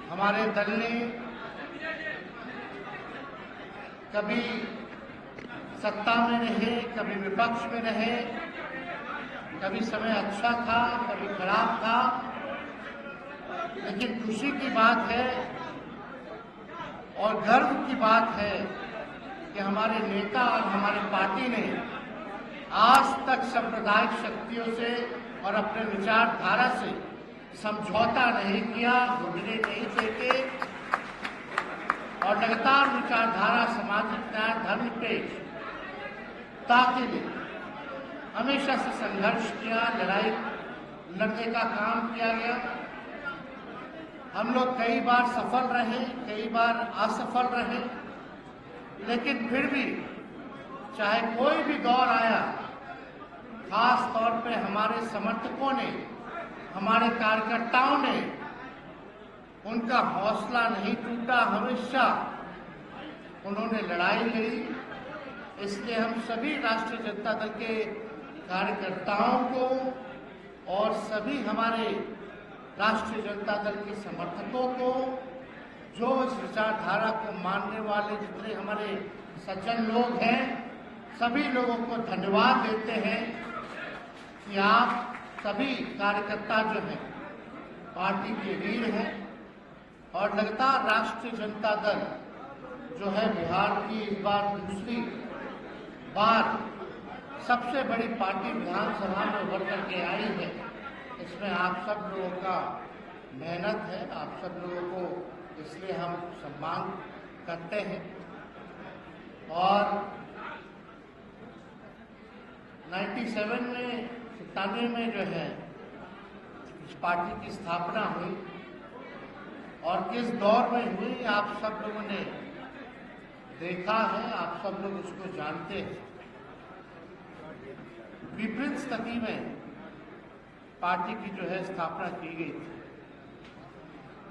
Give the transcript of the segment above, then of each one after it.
हमारे दल ने कभी सत्ता में रहे, कभी विपक्ष में रहे, कभी समय अच्छा था, कभी खराब था, लेकिन खुशी की बात है और गर्व की बात है कि हमारे नेता और हमारी पार्टी ने आज तक सांप्रदायिक शक्तियों से और अपने विचारधारा से समझौता नहीं किया, घुटने नहीं टेके और लगातार विचारधारा, सामाजिक न्याय, धर्मनिरपेक्षता के लिए हमेशा से संघर्ष किया, लड़ाई लड़ने का काम किया गया। हम लोग कई बार सफल रहे, कई बार असफल रहे, लेकिन फिर भी चाहे कोई भी दौर आया, खास तौर पे हमारे समर्थकों ने, हमारे कार्यकर्ताओं ने, उनका हौसला नहीं टूटा, हमेशा उन्होंने लड़ाई लड़ी। इसलिए हम सभी राष्ट्रीय जनता दल के कार्यकर्ताओं को और सभी हमारे राष्ट्रीय जनता दल के समर्थकों को, जो इस विचारधारा को मानने वाले जितने हमारे सज्जन लोग हैं, सभी लोगों को धन्यवाद देते हैं कि आप सभी कार्यकर्ता जो हैं पार्टी के वीर हैं और लगातार राष्ट्रीय जनता दल जो है बिहार की इस बार दूसरी बार सबसे बड़ी पार्टी विधानसभा में उभर करके आई है। इसमें आप सब लोगों का मेहनत है, आप सब लोगों को इसलिए हम सम्मान करते हैं। और 97 में 97 में जो है इस पार्टी की स्थापना हुई और किस दौर में हुई आप सब लोगों ने देखा है, आप सब लोग उसको जानते हैं। विपरीत स्थिति में पार्टी की जो है स्थापना की गई थी।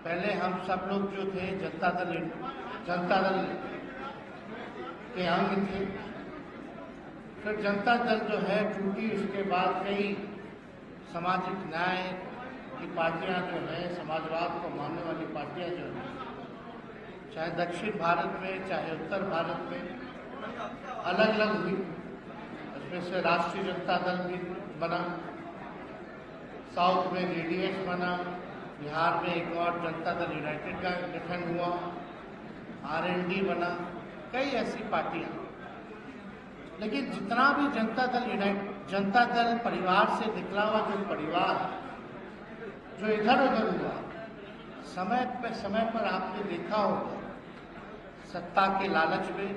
पहले हम सब लोग जो थे जनता दल के अंग थे, फिर जनता दल जो है टूटी, उसके बाद कई सामाजिक न्याय की पार्टियां जो है, समाजवाद को मानने वाली पार्टियां जो है, चाहे दक्षिण भारत में चाहे उत्तर भारत में अलग अलग हुई। उसमें से राष्ट्रीय जनता दल भी बना, साउथ में जेडीएस बना, बिहार में एक और जनता दल यूनाइटेड का गठन हुआ, आरएनडी बना, कई ऐसी पार्टियां। लेकिन जितना भी जनता दल परिवार से निकला हुआ जो परिवार जो इधर उधर हुआ, समय पर आपने देखा होगा सत्ता के लालच में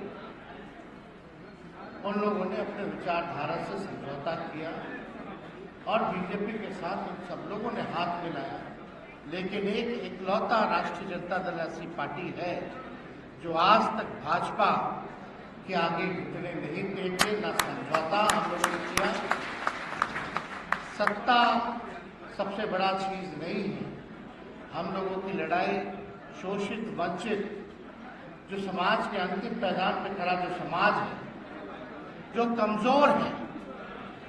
उन लोगों ने अपने विचारधारा से समझौता किया और बीजेपी के साथ उन सब लोगों ने हाथ मिलाया। लेकिन एक इकलौता राष्ट्रीय जनता दल ऐसी पार्टी है जो आज तक भाजपा के आगे घुटने नहीं टेके, न समझौता हम लोगों ने किया। सत्ता सबसे बड़ा चीज नहीं है। हम लोगों की लड़ाई शोषित, वंचित, जो समाज के अंतिम पैदान पर खड़ा जो समाज है, जो कमजोर है,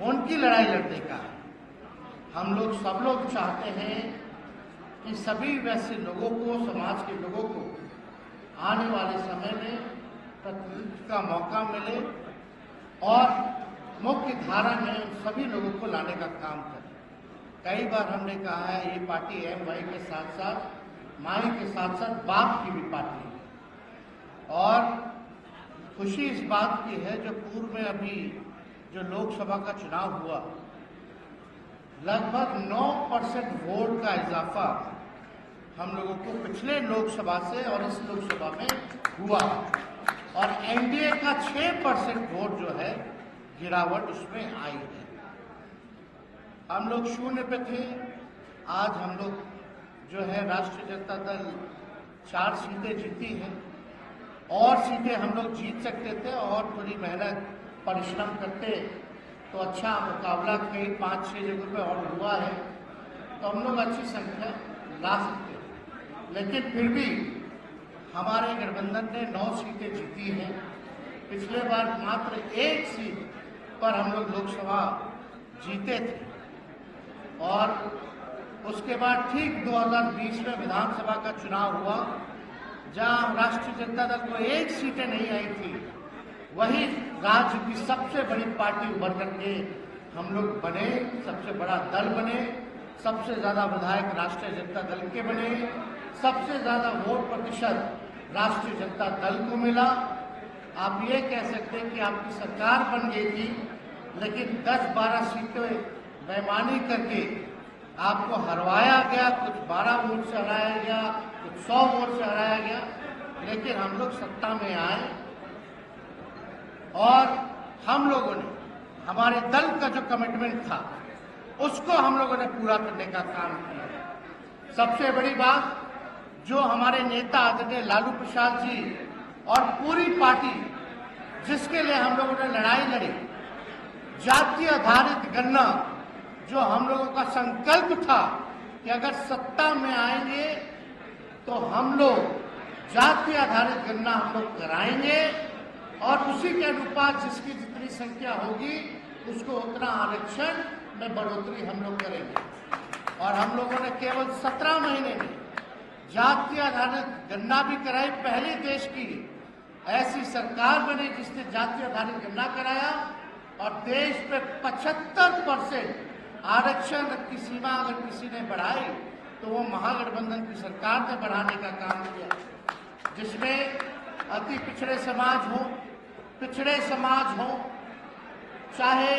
उनकी लड़ाई लड़ने का है। हम लोग सब लोग चाहते हैं कि सभी वैसे लोगों को, समाज के लोगों को आने वाले समय में प्रतिनिधित्व का मौका मिले और मुख्य धारा में सभी लोगों को लाने का काम करें। कई बार हमने कहा है ये पार्टी एम भाई के साथ साथ माई के साथ साथ बाप की भी पार्टी है। और खुशी इस बात की है जो पूर्व में अभी जो लोकसभा का चुनाव हुआ, लगभग 9% वोट का इजाफा हम लोगों को पिछले लोकसभा से और इस लोकसभा में हुआ और एनडीए का 6% वोट जो है गिरावट उसमें आई है। हम लोग शून्य पे थे, आज हम लोग जो है राष्ट्रीय जनता दल 4 सीटें जीती हैं और सीटें हम लोग जीत सकते थे और थोड़ी मेहनत परिश्रम करते तो अच्छा मुकाबला कई 5-6 जगहों पे और हुआ है तो हम लोग अच्छी संख्या ला सकते हैं। लेकिन फिर भी हमारे गठबंधन ने 9 सीटें जीती हैं। पिछले बार मात्र 1 सीट पर हम लोग लोकसभा जीते थे और उसके बाद ठीक 2020 में विधानसभा का चुनाव हुआ, जहां राष्ट्रीय जनता दल को 1 सीटें नहीं आई थी, वही राज्य की सबसे बड़ी पार्टी उभर करके हम लोग बने, सबसे बड़ा दल बने, सबसे ज्यादा विधायक राष्ट्रीय जनता दल के बने, सबसे ज्यादा वोट प्रतिशत राष्ट्रीय जनता दल को मिला। आप ये कह सकते हैं कि आपकी सरकार बन गई थी, लेकिन 10-12 सीटें बेईमानी करके आपको हरवाया गया, कुछ 12 वोट से हराया गया, कुछ 100 वोट से हराया गया, लेकिन हम लोग सत्ता में आए और हम लोगों ने हमारे दल का जो कमिटमेंट था उसको हम लोगों ने पूरा करने का काम किया। सबसे बड़ी बात, जो हमारे नेता आदरणीय लालू प्रसाद जी और पूरी पार्टी जिसके लिए हम लोगों ने लड़ाई लड़ी, जाति आधारित गणना, जो हम लोगों का संकल्प था कि अगर सत्ता में आएंगे तो हम लोग जाति आधारित गणना हम लोग कराएंगे और उसी के अनुपात जिसकी जितनी संख्या होगी उसको उतना आरक्षण में बढ़ोतरी हम लोग करेंगे। और हम लोगों ने केवल 17 महीने में जाति आधारित गणना भी कराई। पहले देश की ऐसी सरकार बनी जिसने जाति आधारित गणना कराया और देश में 75% आरक्षण की सीमा अगर किसी ने बढ़ाई तो वो महागठबंधन की सरकार ने बढ़ाने का काम किया, जिसमें अति पिछड़े समाज हो, पिछड़े समाज हो, चाहे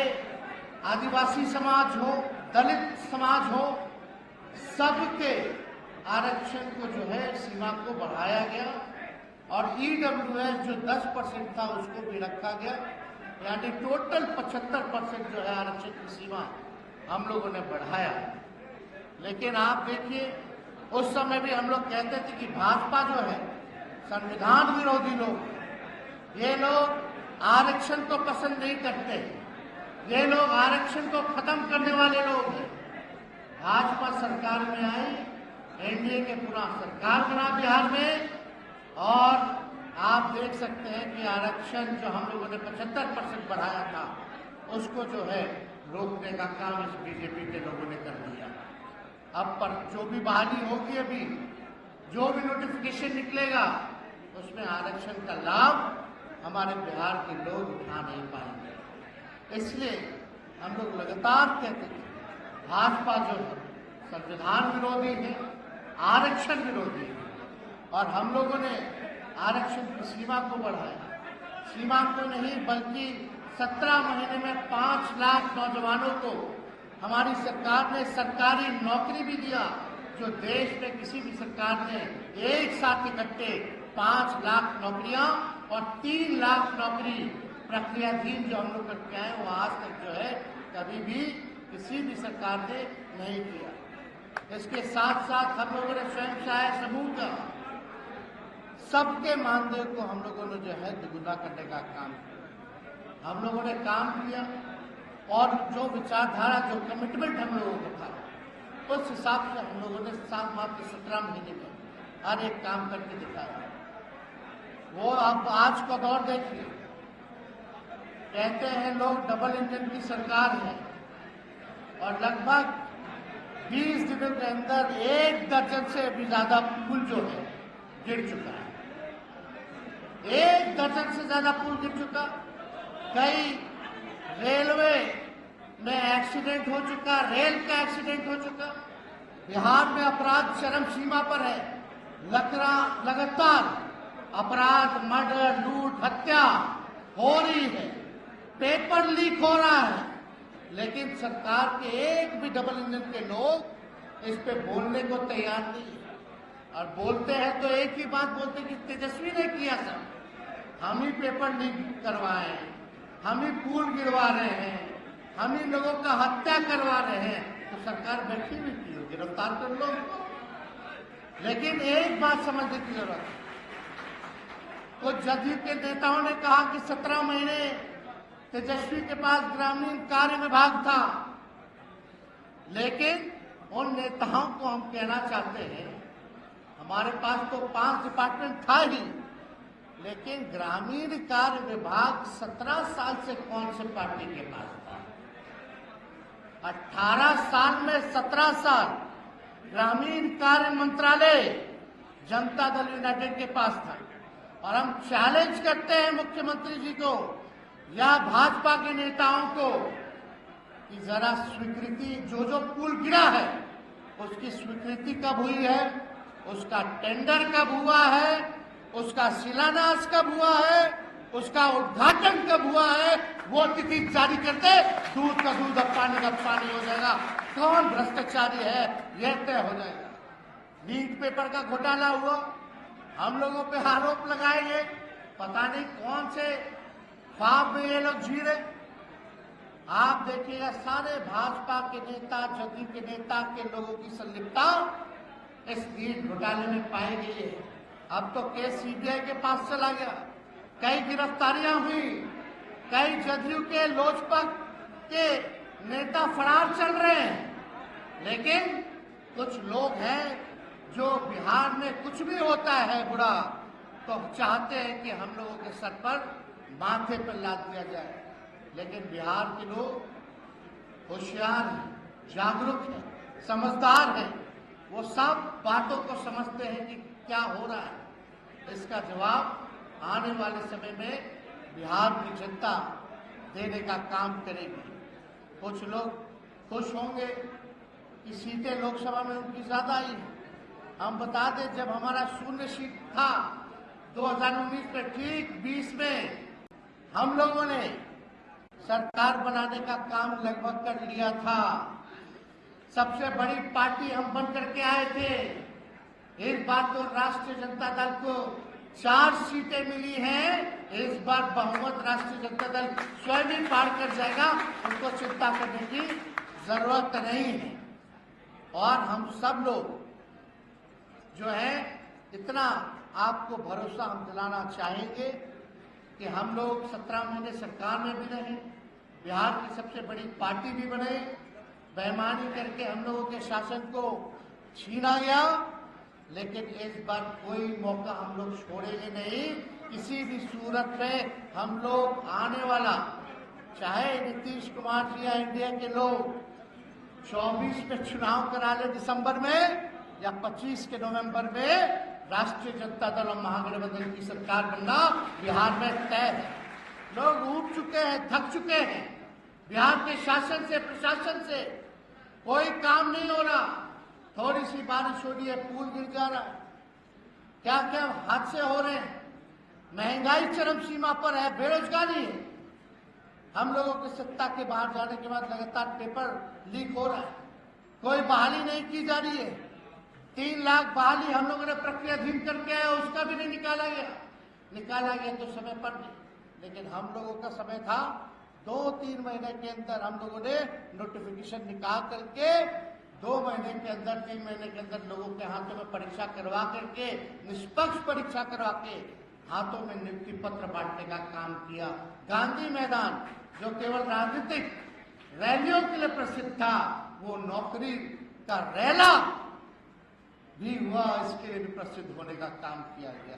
आदिवासी समाज हो, दलित समाज हो, सबके आरक्षण को जो है सीमा को बढ़ाया गया और ईडब्ल्यूएस जो 10% था उसको भी रखा गया, यानी टोटल 75% जो है आरक्षण की सीमा हम लोगों ने बढ़ाया। लेकिन आप देखिए, उस समय भी हम लोग कहते थे कि भाजपा जो है संविधान विरोधी लोग, ये लोग आरक्षण को पसंद नहीं करते, ये लोग आरक्षण को खत्म करने वाले लोग हैं। भाजपा सरकार में आई, एनडीए के पूरा सरकार बना बिहार में और आप देख सकते हैं कि आरक्षण जो हम लोगों ने 75% बढ़ाया था उसको जो है रोकने का काम इस बीजेपी के लोगों ने कर दिया। अब पर जो भी बहाली होगी, अभी जो भी नोटिफिकेशन निकलेगा उसमें आरक्षण का लाभ हमारे बिहार के लोग उठा नहीं पाएंगे। इसलिए हम लोग लगातार कहते हैं भाजपा जो है संविधान विरोधी है, आरक्षण विरोधी है और हम लोगों ने आरक्षण की सीमा को बढ़ाया। सीमा को नहीं बल्कि 17 महीने में 5 लाख नौजवानों को हमारी सरकार ने सरकारी नौकरी भी दिया, जो देश में किसी भी सरकार ने एक साथ इकट्ठे 5 लाख नौकरियां और 3 लाख नौकरी प्रक्रियाधीन जो हम लोग करके आए वो आज तक जो है कभी भी किसी भी सरकार ने नहीं किया। इसके साथ साथ हम लोगों ने स्वयं सहायता समूह का सबके मानदेय को हम लोगों ने जो है दुगुना करने का काम किया। हम लोगों ने काम किया और जो विचारधारा, जो कमिटमेंट हम लोगों को था उस हिसाब से हम लोगों ने मात्र 17 महीने में हर एक काम करके दिखाया। वो आप आज का दौर देखिए, कहते हैं लोग डबल इंजन की सरकार है और लगभग 20 दिनों के अंदर 1 दर्जन से भी ज्यादा पुल जो है गिर चुका है। 1 दर्जन से ज्यादा पुल गिर चुका। कई रेलवे में एक्सीडेंट हो चुका, रेल का एक्सीडेंट हो चुका। बिहार में अपराध चरम सीमा पर है। लगातार अपराध, मर्डर, लूट, हत्या हो रही है, पेपर लीक हो रहा है, लेकिन सरकार के एक भी डबल इंजन के लोग इस पे बोलने को तैयार नहीं है। और बोलते हैं तो एक ही बात बोलते हैं कि तेजस्वी ने किया सब, हम ही पेपर लीक करवाए हैं, हम ही पुल गिरवा रहे हैं, हम ही लोगों का हत्या करवा रहे हैं। तो सरकार बैठी हुई थी, गिरफ्तार कर लो। लेकिन एक बात समझने की जरूरत है, तो जदयू के नेताओं ने कहा कि 17 महीने तेजस्वी के पास ग्रामीण कार्य विभाग था, लेकिन उन नेताओं को हम कहना चाहते हैं हमारे पास तो 5 डिपार्टमेंट था ही, लेकिन ग्रामीण कार्य विभाग 17 साल से कौन से पार्टी के पास था? 18 साल में 17 साल ग्रामीण कार्य मंत्रालय जनता दल यूनाइटेड के पास था। और हम चैलेंज करते हैं मुख्यमंत्री जी को या भाजपा के नेताओं को कि जरा स्वीकृति, जो पुल गिरा है उसकी स्वीकृति कब हुई है, उसका टेंडर कब हुआ है, उसका शिलान्यास कब हुआ है, उसका उद्घाटन कब हुआ है, वो तिथि जारी करते दूध का दूध और पानी का पानी हो जाएगा। कौन भ्रष्टाचारी है यह तय हो जाएगा। लीक पेपर का घोटाला हुआ, हम लोगों पे आरोप लगाए गए, पता नहीं कौन से ख्वाब में ये लोग जी रहे। आप देखिएगा सारे भाजपा के नेता, जदयू के नेता के लोगों की संलिप्तता इस लीक घोटाले में पाई गई है। अब तो केस सीबीआई के पास चला गया, कई गिरफ्तारियां हुई, कई जदयू के लोजपा के नेता फरार चल रहे हैं। लेकिन कुछ लोग हैं जो बिहार में कुछ भी होता है बुरा तो चाहते हैं कि हम लोगों के सर पर माथे पर लाद दिया जाए। लेकिन बिहार के लोग होशियार हैं, जागरूक हैं, समझदार हैं, वो सब बातों को समझते हैं कि क्या हो रहा है। इसका जवाब आने वाले समय में बिहार की जनता देने का काम करेगी। कुछ लोग खुश होंगे कि सीटें लोकसभा में उनकी ज्यादा आई हैं। हम बता दें, जब हमारा 0 सीट था 2019 में, ठीक 20 में हम लोगों ने सरकार बनाने का काम लगभग कर लिया था। सबसे बड़ी पार्टी हम बन करके आए थे। इस बार तो राष्ट्रीय जनता दल को 4 सीटें मिली हैं। इस बार बहुमत राष्ट्रीय जनता दल स्वयं ही पार कर जाएगा, उनको चिंता करने की जरूरत नहीं है। और हम सब लोग जो है इतना आपको भरोसा हम दिलाना चाहेंगे कि हम लोग 17 महीने सरकार में भी रहे, बिहार की सबसे बड़ी पार्टी भी बने, बेईमानी करके हम लोगों के शासन को छीना गया, लेकिन इस बार कोई मौका हम लोग छोड़ेंगे नहीं। किसी भी सूरत में हम लोग आने वाला, चाहे नीतीश कुमार जी या इंडिया के लोग 24 में चुनाव करा ले दिसंबर में या 25 के नवंबर में, राष्ट्रीय जनता दल और महागठबंधन की सरकार बनना बिहार में तय है। लोग ऊब चुके हैं, थक चुके हैं। बिहार के शासन से, प्रशासन से कोई काम नहीं हो रहा। थोड़ी सी बारिश हो रही है, पुल गिर जा रहा है, क्या क्या हादसे हो रहे हैं, महंगाई चरम सीमा पर है, बेरोजगारी है। हम लोगों के सत्ता के बाहर जाने के बाद लगातार पेपर लीक हो रहा है, कोई बहाली नहीं की जा रही है। 3 लाख बहाली हम लोगों ने प्रक्रियाधीन करके आया, उसका भी नहीं निकाला गया तो समय पर नहीं। लेकिन हम लोगों का समय था 2-3 महीने के अंदर हम लोगों ने नोटिफिकेशन निकाल करके 2 महीने के अंदर, 3 महीने के अंदर लोगों के हाथों में परीक्षा करवा करके, निष्पक्ष परीक्षा करवा के हाथों में नियुक्ति पत्र बांटने का काम किया। गांधी मैदान जो केवल राजनीतिक रैलियों के लिए प्रसिद्ध था, वो नौकरी का रैला भी हुआ, इसके लिए भी प्रसिद्ध होने का काम किया गया।